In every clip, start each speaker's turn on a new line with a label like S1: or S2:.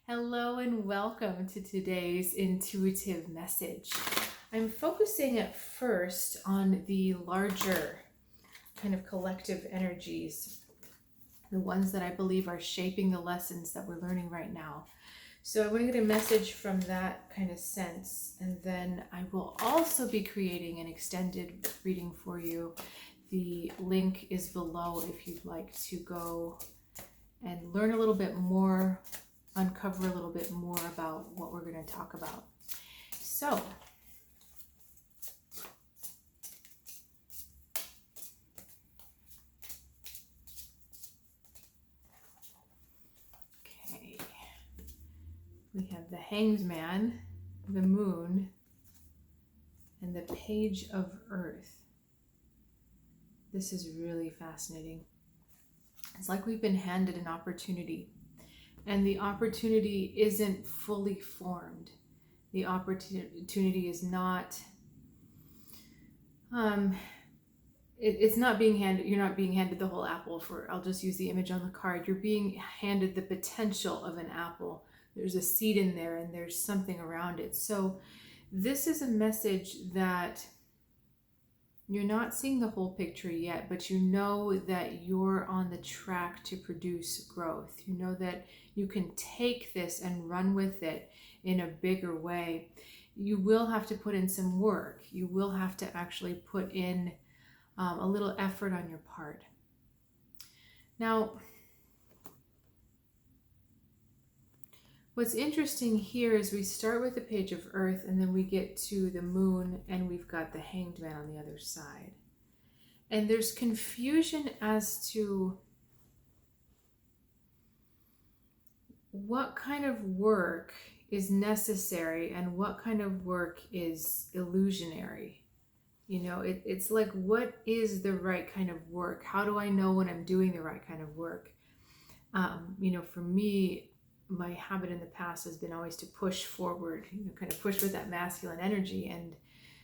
S1: Hello and welcome to today's intuitive message. I'm focusing at first on the larger kind of collective energies, the ones that I believe are shaping the lessons that we're learning right now. So I want to get a message from that kind of sense, and then I will also be creating an extended reading for you. The link is below if you'd like to go and learn a little bit more, uncover a little bit more about what we're going to talk about. So, okay, we have the Hanged Man, the Moon, and the Page of Earth. This is really fascinating. It's like we've been handed an opportunity, and the opportunity isn't fully formed. The opportunity is not, it's not being handed, you're not being handed the whole apple. I'll just use the image on the card. You're being handed the potential of an apple. There's a seed in there and there's something around it. So this is a message that you're not seeing the whole picture yet, but you know that you're on the track to produce growth. You know that you can take this and run with it in a bigger way. You will have to put in some work. You will have to actually put in a little effort on your part. Now, what's interesting here is we start with the Page of Earth and then we get to the Moon and we've got the Hanged Man on the other side. And there's confusion as to what kind of work is necessary and what kind of work is illusionary. You know, it's like, what is the right kind of work? How do I know when I'm doing the right kind of work? For me, my habit in the past has been always to push forward, kind of push with that masculine energy. And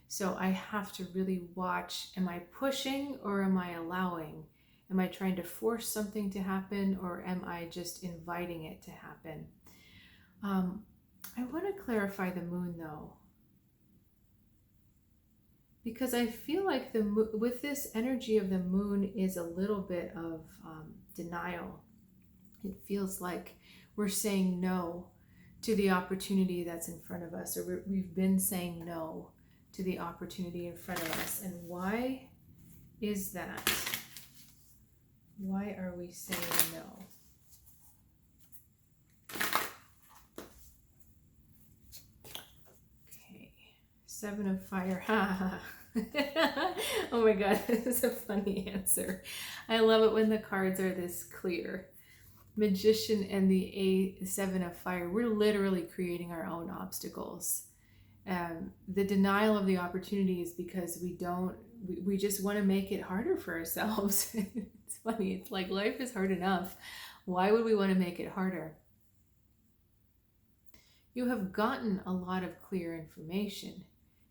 S1: so I have to really watch, am I pushing or am I allowing? Am I trying to force something to happen or am I just inviting it to happen? I want to clarify the Moon though, because I feel like with this energy of the Moon is a little bit of denial. It feels like we're saying no to the opportunity that's in front of us, or we've been saying no to the opportunity in front of us. And why is that? Why are we saying no? Okay, Seven of Fire. Oh my God, this is a funny answer. I love it when the cards are this clear. Magician and the Seven of Fire. We're literally creating our own obstacles. The denial of the opportunity is because we just want to make it harder for ourselves. It's funny. It's like life is hard enough. Why would we want to make it harder? You have gotten a lot of clear information.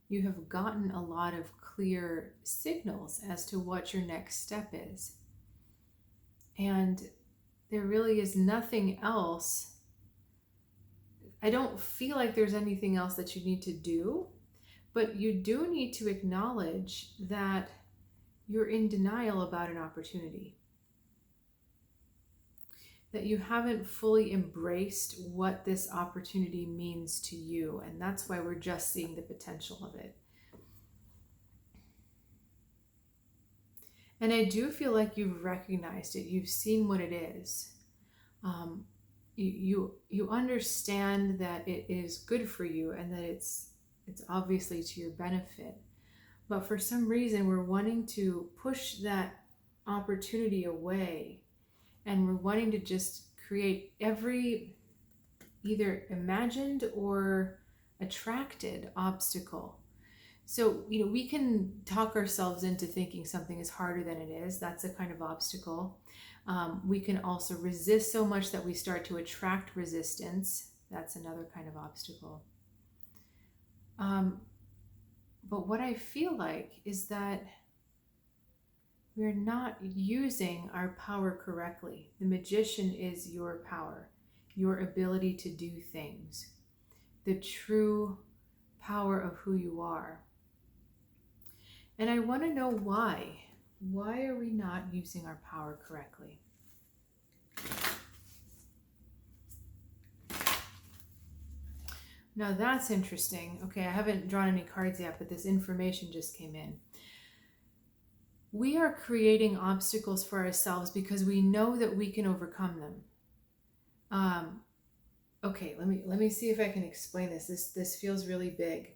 S1: You have gotten a lot of clear signals as to what your next step is. And there really is nothing else. I don't feel like there's anything else that you need to do, but you do need to acknowledge that you're in denial about an opportunity, that you haven't fully embraced what this opportunity means to you, and that's why we're just seeing the potential of it. And I do feel like you've recognized it. You've seen what it is. You understand that it is good for you and that it's obviously to your benefit. But for some reason, we're wanting to push that opportunity away, and we're wanting to just create every either imagined or attracted obstacle. So, we can talk ourselves into thinking something is harder than it is. That's a kind of obstacle. We can also resist so much that we start to attract resistance. That's another kind of obstacle. But what I feel like is that we're not using our power correctly. The Magician is your power. your ability to do things, the true power of who you are. And I want to know why. Why are we not using our power correctly? Now that's interesting. Okay, I haven't drawn any cards yet, but this information just came in. We are creating obstacles for ourselves because we know that we can overcome them. Okay, let me see if I can explain this. This feels really big.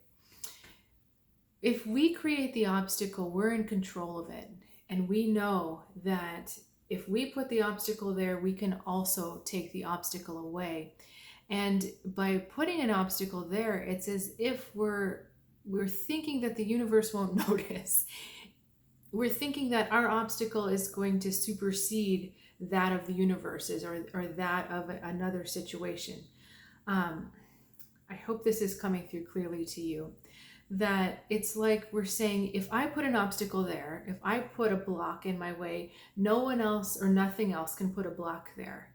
S1: If we create the obstacle, we're in control of it. And we know that if we put the obstacle there, we can also take the obstacle away. And by putting an obstacle there, it's as if we're thinking that the universe won't notice. We're thinking that our obstacle is going to supersede that of the universe's or that of another situation. I hope this is coming through clearly to you. That it's like we're saying, if I put an obstacle there, if I put a block in my way, no one else or nothing else can put a block there.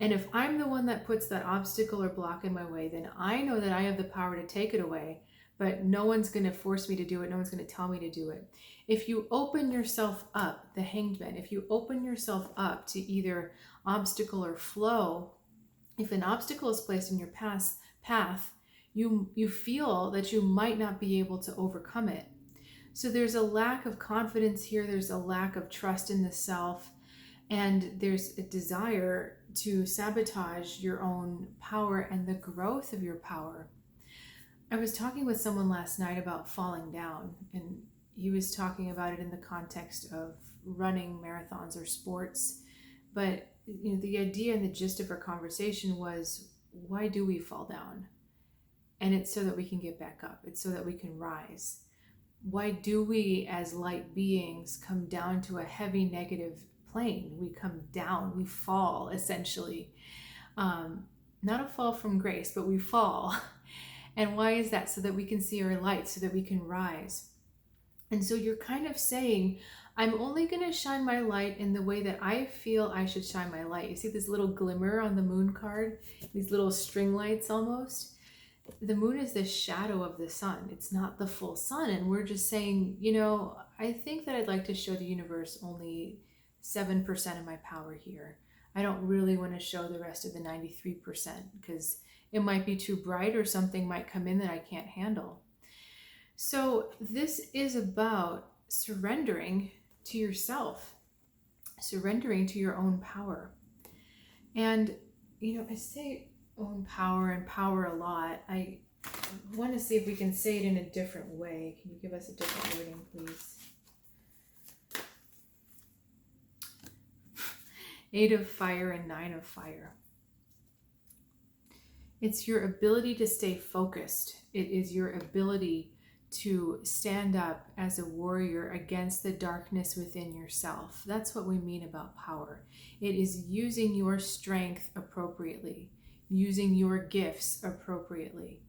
S1: And if I'm the one that puts that obstacle or block in my way, then I know that I have the power to take it away, but no one's going to force me to do it. No one's going to tell me to do it. If you open yourself up, the Hanged Man, if you open yourself up to either obstacle or flow, if an obstacle is placed in your path, you feel that you might not be able to overcome it. So there's a lack of confidence here. There's a lack of trust in the self. And there's a desire to sabotage your own power and the growth of your power. I was talking with someone last night about falling down, and he was talking about it in the context of running marathons or sports. But the idea and the gist of our conversation was, why do we fall down? And it's so that we can get back up. It's so that we can rise. Why do we as light beings come down to a heavy negative plane? We come down, we fall essentially. Not a fall from grace, but we fall. And why is that? So that we can see our light, so that we can rise. And so you're kind of saying, I'm only going to shine my light in the way that I feel I should shine my light. You see this little glimmer on the moon card? These little string lights almost? The moon is the shadow of the sun. It's not the full sun. And we're just saying, I think that I'd like to show the universe only 7% of my power here. I don't really want to show the rest of the 93% because it might be too bright or something might come in that I can't handle. So this is about surrendering to yourself, surrendering to your own power. And, I say own power and power a lot. I want to see if we can say it in a different way. Can you give us a different wording, please? 8 of fire and 9 of fire. It's your ability to stay focused. It is your ability to stand up as a warrior against the darkness within yourself. That's what we mean about power. It is using your strength appropriately, using your gifts appropriately.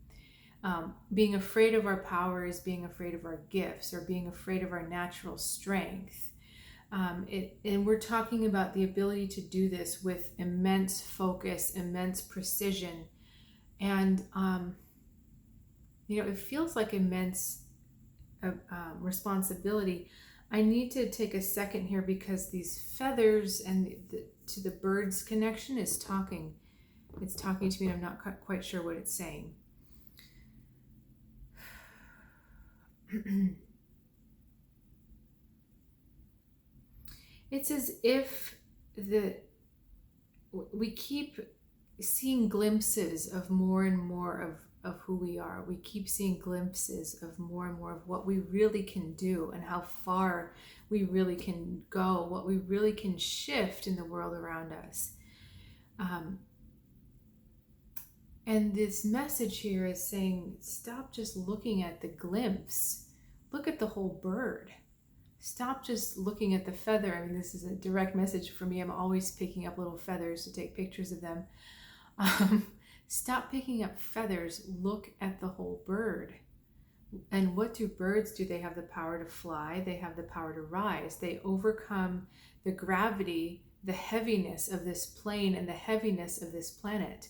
S1: Being afraid of our power is being afraid of our gifts or being afraid of our natural strength. And we're talking about the ability to do this with immense focus, immense precision. And, it feels like immense responsibility. I need to take a second here because these feathers and to the bird's connection is talking. It's talking to me and I'm not quite sure what it's saying. It's as if we keep seeing glimpses of more and more of who we are. We keep seeing glimpses of more and more of what we really can do and how far we really can go, what we really can shift in the world around us. And this message here is saying, stop just looking at the glimpse. Look at the whole bird. Stop just looking at the feather. I mean, this is a direct message for me. I'm always picking up little feathers to take pictures of them. Stop picking up feathers. Look at the whole bird. And what do birds do? They have the power to fly. They have the power to rise. They overcome the gravity, the heaviness of this plane and the heaviness of this planet.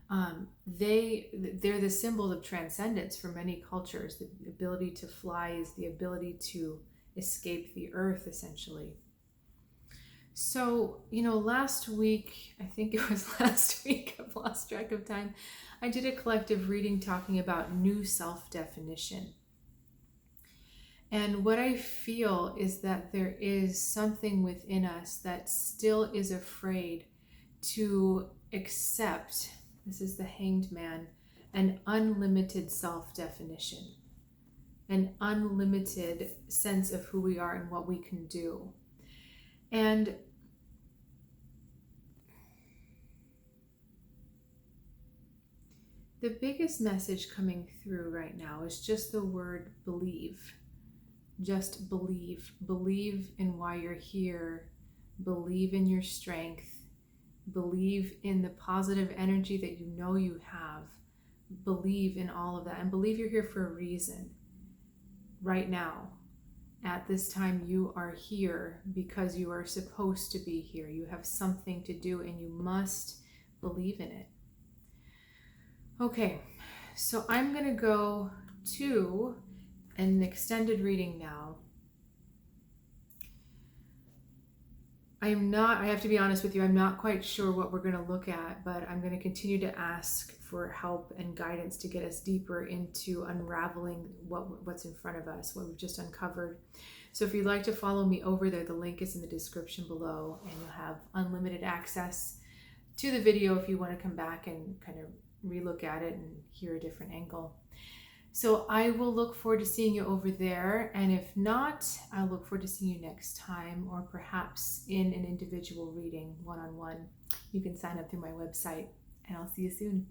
S1: They're the symbols of transcendence for many cultures. The ability to fly is the ability to escape the earth, essentially. So, last week, I think it was last week, I've lost track of time, I did a collective reading talking about new self definition. And what I feel is that there is something within us that still is afraid to accept, this is the Hanged Man, an unlimited self definition, an unlimited sense of who we are and what we can do. And the biggest message coming through right now is just the word believe. Just believe. Believe in why you're here. Believe in your strength. Believe in the positive energy that you know you have. Believe in all of that. And believe you're here for a reason. Right now. At this time, you are here because you are supposed to be here. You have something to do and you must believe in it. Okay, so I'm going to go to an extended reading now. I have to be honest with you, I'm not quite sure what we're going to look at, but I'm going to continue to ask for help and guidance to get us deeper into unraveling what's in front of us, what we've just uncovered. So if you'd like to follow me over there, the link is in the description below, and you'll have unlimited access to the video if you want to come back and kind of relook at it and hear a different angle. So I will look forward to seeing you over there. And if not, I'll look forward to seeing you next time, or perhaps in an individual reading one-on-one. You can sign up through my website, and I'll see you soon.